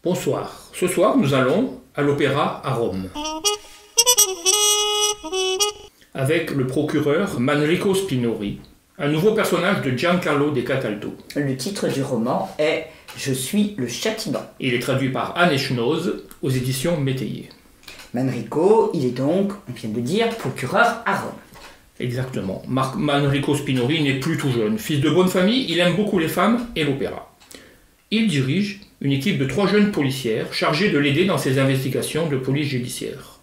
Bonsoir. Ce soir, nous allons à l'Opéra à Rome. Avec le procureur Manrico Spinori, un nouveau personnage de Giancarlo De Cataldo. Le titre du roman est « Je suis le châtiment ». Il est traduit par Anne Schnoz aux éditions Métayer. Manrico, il est donc, on vient de dire, procureur à Rome. Exactement. Manrico Spinori n'est plus tout jeune. Fils de bonne famille, il aime beaucoup les femmes et l'opéra. Il dirige une équipe de 3 jeunes policières chargées de l'aider dans ses investigations de police judiciaire.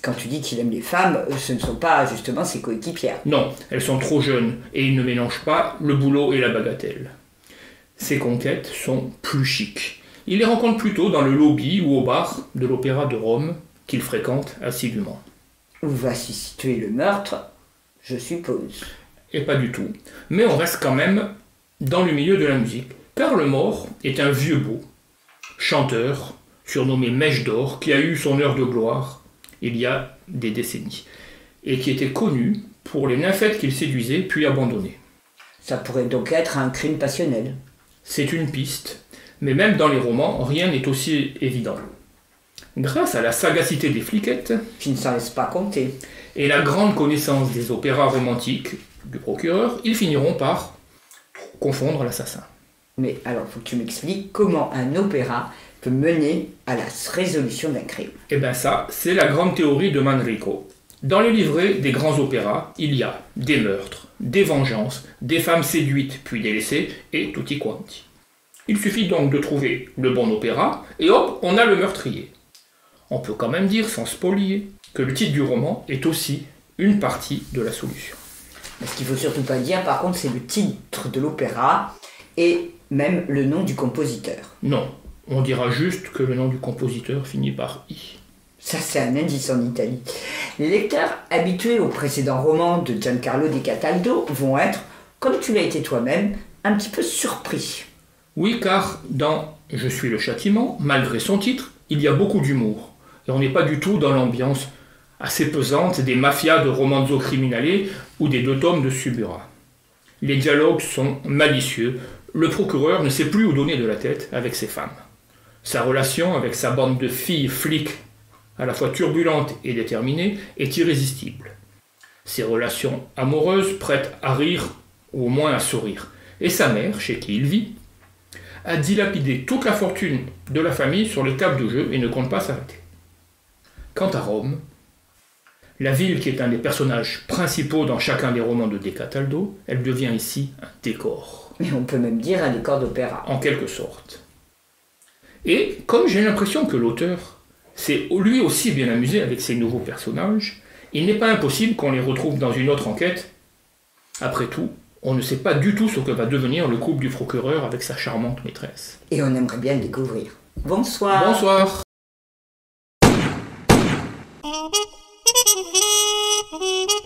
Quand tu dis qu'il aime les femmes, ce ne sont pas justement ses coéquipières. Non, elles sont trop jeunes et il ne mélange pas le boulot et la bagatelle. Ses conquêtes sont plus chics. Il les rencontre plutôt dans le lobby ou au bar de l'Opéra de Rome qu'il fréquente assidûment. Où va s'y situer le meurtre, je suppose. Et pas du tout. Mais on reste quand même dans le milieu de la musique. Car le mort est un vieux beau, chanteur, surnommé Mèche d'Or, qui a eu son heure de gloire il y a des décennies, et qui était connu pour les nymphettes qu'il séduisait puis abandonnait. Ça pourrait donc être un crime passionnel. C'est une piste, mais même dans les romans, rien n'est aussi évident. Grâce à la sagacité des fliquettes, Qui ne s'en laisse pas compter. et la grande connaissance des opéras romantiques du procureur, ils finiront par confondre l'assassin. Mais alors, faut que tu m'expliques comment un opéra peut mener à la résolution d'un crime. Eh bien ça, c'est la grande théorie de Manrico. Dans les livrets des grands opéras, il y a des meurtres, des vengeances, des femmes séduites puis délaissées, et tutti quanti. Il suffit donc de trouver le bon opéra, et hop, on a le meurtrier. On peut quand même dire, sans spolier, que le titre du roman est aussi une partie de la solution. Mais ce qu'il faut surtout pas dire, par contre, c'est le titre de l'opéra et même le nom du compositeur. Non, on dira juste que le nom du compositeur finit par I. Ça, c'est un indice en Italie. Les lecteurs habitués aux précédents romans de Giancarlo De Cataldo vont être, comme tu l'as été toi-même, un petit peu surpris. Oui, car dans Je suis le châtiment, malgré son titre, il y a beaucoup d'humour. Et on n'est pas du tout dans l'ambiance assez pesante des mafias de romanzo criminale ou des 2 tomes de Subura. Les dialogues sont malicieux, le procureur ne sait plus où donner de la tête avec ses femmes. Sa relation avec sa bande de filles flics, à la fois turbulente et déterminée, est irrésistible. Ses relations amoureuses prêtent à rire, ou au moins à sourire. Et sa mère, chez qui il vit, a dilapidé toute la fortune de la famille sur les tables de jeu et ne compte pas s'arrêter. Quant à Rome, la ville qui est un des personnages principaux dans chacun des romans de De Cataldo, elle devient ici un décor. Et on peut même dire un décor d'opéra. En quelque sorte. Et comme j'ai l'impression que l'auteur s'est lui aussi bien amusé avec ses nouveaux personnages, il n'est pas impossible qu'on les retrouve dans une autre enquête. Après tout, on ne sait pas du tout ce que va devenir le couple du procureur avec sa charmante maîtresse. Et on aimerait bien le découvrir. Bonsoir. Bonsoir. Thank you.